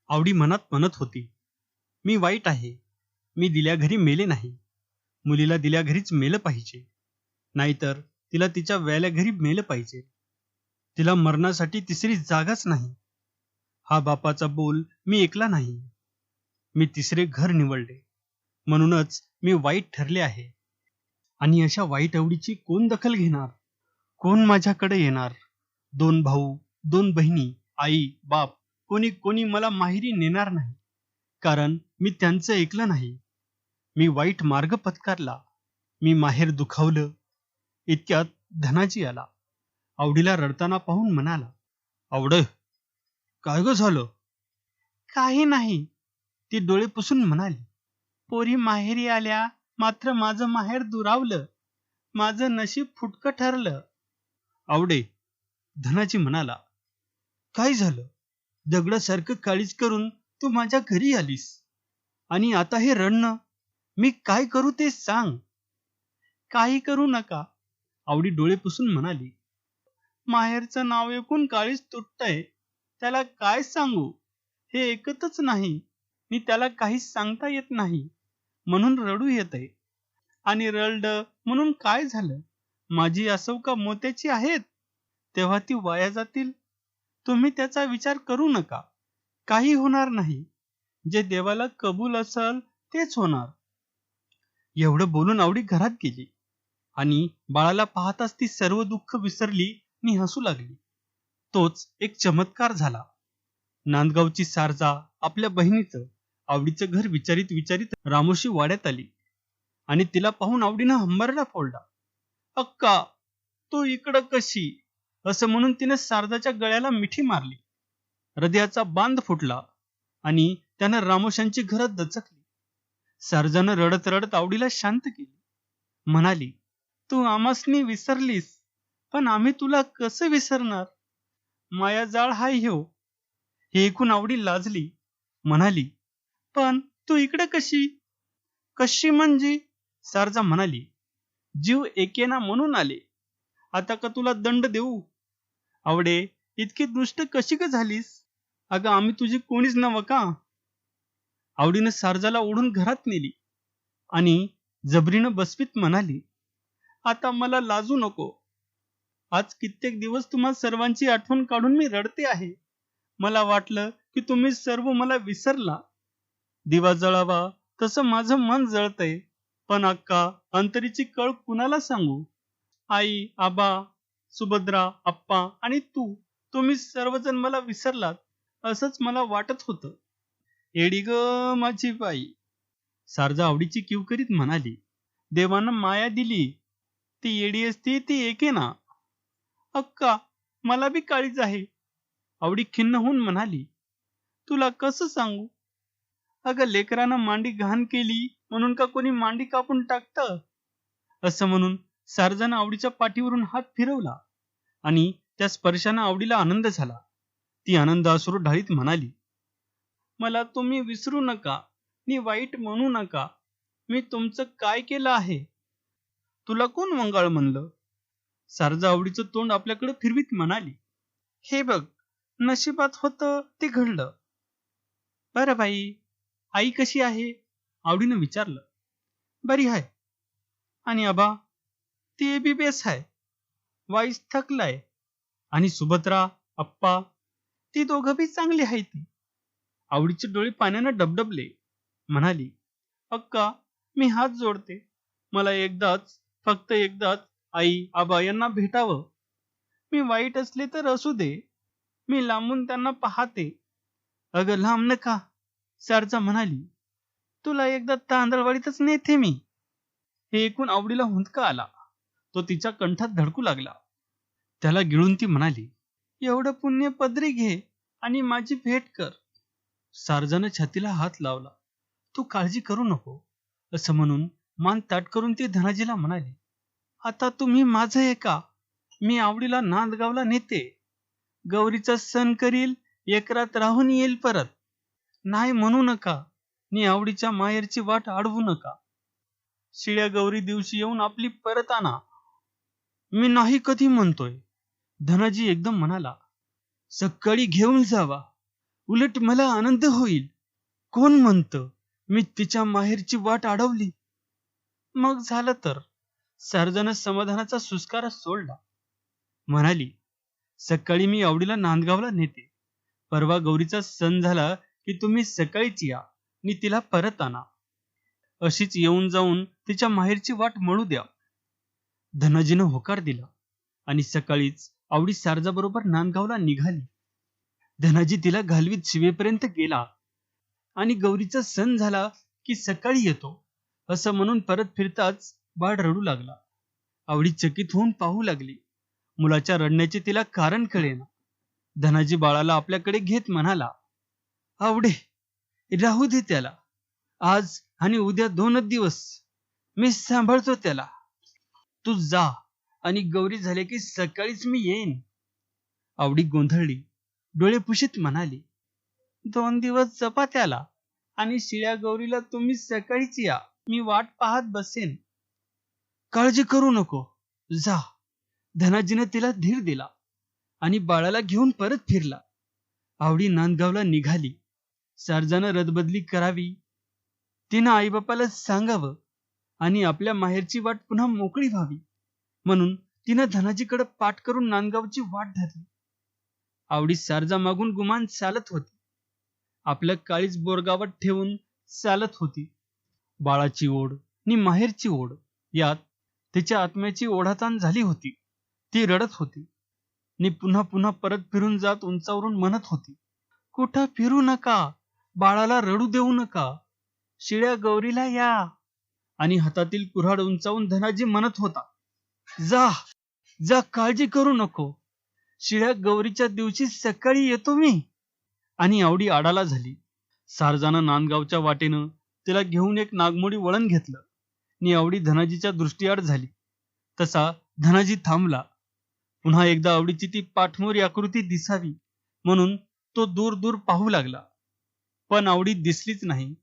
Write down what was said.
आवडी मनात म्हणत होती, मी वाईट आहे. मी दिल्या घरी मेले नाही. मुलीला दिल्या घरीच मेलं पाहिजे. नाहीतर तिला तिच्या व्याल्या घरी मेलं पाहिजे. तिला मरणासाठी तिसरी जागाच नाही. हा बापाचा बोल मी ऐकला नाही. मी तिसरे घर निवडले. म्हणूनच मी वाईट ठरले आहे. आणि अशा वाईट आवडीची कोण दखल घेणार? कोण माझ्याकडे येणार? 2 भाऊ, 2 बहिणी, आई, बाप कोणी कोणी मला माहेरी नेणार नाही. कारण मी त्यांचं ऐकलं नाही. मी वाईट मार्ग पत्करला. मी माहेर दुखावलं. इतक्यात धनाजी आला. आवडीला रडताना पाहून म्हणाला, आवड, काय ग झालं? काही नाही, ती डोळे पुसून म्हणाली. पोरी माहेरी आल्या, मात्र माझं माहेर दुरावलं. माझं नशीब फुटकं ठरलं. आवडे, धनाजी म्हणाला, काय झालं? दगडासारखं काळीज करून तू माझ्या घरी आलीस. आणि आता हे रडणं. मी काय करू ते सांग. काही करू नका, आवडी डोळे पुसून म्हणाली. माहेरचं नाव ऐकून काळीज तुटतंय. त्याला काय सांगू? हे ऐकतच नाही. मी त्याला काही सांगता येत नाही. म्हणून रडू येतंय. आणि रडलं म्हणून काय झालं? माझी असव का मोत्याची आहेत? तेव्हा ती वाया जातील. तुम्ही त्याचा विचार करू नका. काही होणार नाही. जे देवाला कबूल असल तेच होणार. एवढं बोलून आवडी घरात गेली. आणि बाळाला पाहताच ती सर्व दुःख विसरली आणि हसू लागली. तोच एक चमत्कार झाला. नांदगावची सारजा आपल्या बहिणीचं आवडीचं घर विचारित विचारित रामोशी वाड्यात आली. आणि तिला पाहून आवडीनं हंबरडा फोडला. अक्का, तू इकडं कशी? असं म्हणून तिने सारजाच्या गळ्याला मिठी मारली. हृदयाचा बांध फुटला आणि त्यानं रामोशांची घरात दचकली. सारजानं रडत रडत आवडीला शांत केली. म्हणाली, तू आमासनी विसरलीस, पण आम्ही तुला कसं विसरणार? माया जाळ हाय ह्यो. हे ऐकून आवडी लाजली. म्हणाली, पण तू इकडे कशी? कशी म्हणजे? सारजा म्हणाली, जीव एकेना म्हणून आले. आता का तुला दंड देऊ? आवडे, इतकी दुष्ट कशी का झालीस? अगं आम्ही तुझी कोणीच नव का? आवडीनं सारजाला ओढून घरात नेली आणि जबरीनं बसवीत म्हणाली, आता मला लाजू नको. आज कित्येक दिवस तुम्हा सर्वांची आठवण काढून मी रडते आहे. मला वाटलं की तुम्ही सर्व मला विसरला. दिवा जळावा तसं माझं मन जळतंय. पण अक्का, अंतरीची कळ कुणाला सांगू? आई, आबा, सुभद्रा, आप्पा आणि तुम्ही सर्वजण मला विसरलात असंच मला वाटत होतं. एडी ग माझी बाई. सारजा आवडीची किव करीत म्हणाली, देवानं माया दिली. ती येडी असती ती एके ना. अक्का, मला बी काळीज आहे. आवडी खिन्न होऊन म्हणाली, तुला कसं सांगू? अगं लेकरानं मांडी घाण केली म्हणून का कोणी मांडी कापून टाकतं? असं म्हणून सारजानं आवडीच्या पाठीवरून हात फिरवला आणि त्या स्पर्शानं आवडीला आनंद झाला. ती आनंद अश्रू ढाळीत म्हणाली, मला तुम्ही विसरू नका. मी वाईट म्हणू नका. मी तुमचं काय केलं आहे? तुला कोण वंगाळ म्हणलं? सारजा आवडीचं तोंड आपल्याकडे फिरवीत म्हणाली, हे बघ, नशिबात होतं ते घडलं. बरं बाई, आई कशी आहे? आवडीनं विचारलं. बरी आहे. आणि आबा? ते बी बेस आहे. वाईस थकलाय. आणि सुभद्रा, अप्पा? ती दोघं बी चांगली आहे. ती आवडीचे डोळे पाण्यानं डबडबले. म्हणाली, अक्का, मी हात जोडते. मला एकदाच, फक्त एकदाच आई, आबा यांना भेटावं. मी वाईट असले तर असू दे. मी लांबून त्यांना पाहते. अगं लांब नका, सारजा म्हणाली. तुला एकदा तांदळवाडीतच नेते मी. हे ऐकून आवडीला हुंदका आला. तो तिच्या कंठात धडकू लागला. त्याला गिळून ती म्हणाली, एवढं पुण्य पदरी घे आणि माझी भेट कर. सारजानं छातीला हात लावला. तू काळजी करू नको. असं म्हणून मान ताट करून ती धनाजीला म्हणाली, आता तुम्ही माझं ऐका. मी आवडीला नांदगावला नेते. गौरीचा सण करील, एक रात राहून येईल परत. नाही म्हणू नका. नि आवडीच्या माहेरची वाट अडवू नका. शिळ्या गौरी दिवशी येऊन आपली परत आणा. मी नाही कधी म्हणतोय. धनाजी एकदम म्हणाला, सकाळी घेऊन जावा. उलट मला आनंद होईल. कोण म्हणतं मी तिच्या माहेरची वाट अडवली? मग झालं तर. सर्जानं समाधानाचा सुस्कारा सोडला. म्हणाली, सकाळी मी आवडीला नांदगावला नेते. परवा गौरीचा सण झाला की तुम्ही सकाळीच या आणि तिला परत आणा. अशीच येऊन जाऊन तिच्या माहेरची वाट म्हणू द्या. धनाजीनं होकार दिला आणि सकाळीच आवडी सारजाबरोबर नांदगावला निघाली. धनाजी तिला घालवीत शिवेपर्यंत गेला आणि गौरीचा सण झाला की सकाळी येतो असं म्हणून परत फिरताच बाळ रडू लागला. आवडी चकित होऊन पाहू लागली. मुलाच्या रडण्याचे तिला कारण कळेना. धनाजी बाळाला आपल्याकडे घेत म्हणाला, आवडे, राहू दे त्याला. आज आणि उद्या 2च दिवस मी सांभाळतो त्याला. तू जा आणि गौरी झाले की सकाळीच मी येईन. आवडी गोंधळली. डोळे पुशीत म्हणाली, 2 दिवस जपा त्याला आणि शिळ्या गौरीला तुम्ही सकाळीच या. मी वाट पाहत बसेन. काळजी करू नको, जा. धनाजीने तिला धीर दिला आणि बाळाला घेऊन परत फिरला. आवडी नांदगावला निघाली. सर्जानं रदबदली करावी. तिनं आईबापाला सांगावं आणि आपल्या माहेरची वाट पुन्हा मोकळी व्हावी म्हणून तिनं धनाजीकडे पाठ करून नांदगावची वाट धरली. आवडी सर्जा मागून गुमान चालत होती. आपलं काळीज बोरगावात ठेवून चालत होती. बाळाची ओढ आणि माहेरची ओढ यात तिच्या आत्म्याची ओढाताण झाली होती. ती रडत होती आणि पुन्हा पुन्हा परत फिरून जात उंचावरून म्हणत होती, कुठं फिरू नका, बाळाला रडू देऊ नका, शिळ्या गौरीला या. आणि हातातील कुऱ्हाड उंचावून धनाजी म्हणत होता, जा जा, काळजी करू नको, शिळ्या गौरीच्या दिवशी सकाळी येतो मी. आणि आवडी आडाला झाली. सारजानं नांदगावच्या वाटेनं तिला घेऊन एक नागमोडी वळण घेतलं आणि आवडी धनाजीच्या दृष्टीआड झाली. तसा धनाजी थांबला. पुन्हा एकदा आवडीची ती पाठमोरी आकृती दिसावी म्हणून तो दूर दूर पाहू लागला. पण आवडी दिसलीच नाही.